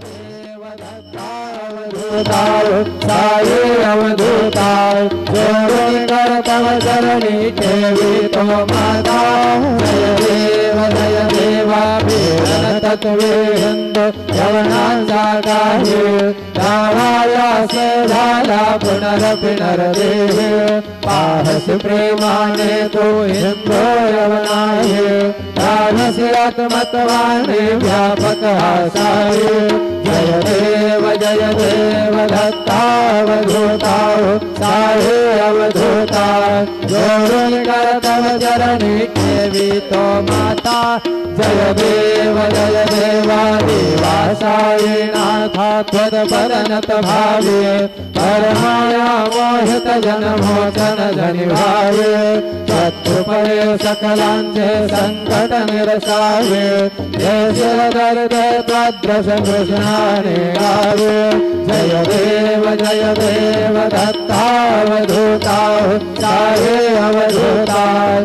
देव दत्तावधूताय साये अवधूताय जोड़कर तव चरणी सेवितो माता जय देवा वीरन तत्वे हिंद यवनांचा काही रावाया झाला पुनरपि नरदेह पाहस प्रेमाने तो हिंदो यवनाय राधसी आत्मत्वाने व्यापक आसाय जय देव दत्तावधूताय साये अवधूताय जोड़कर तव चरणी सेवितो माता जय देवा देवासाये नाथा त्वदपरनत भावे परमाया मोहित जनमोचन जनिभावे शत्रुपये सकलांचे संकट निरसावे जय दर्द त्वद्रस कृष्णाने गावे जय देव दत्तावधूताय साये अवधूताय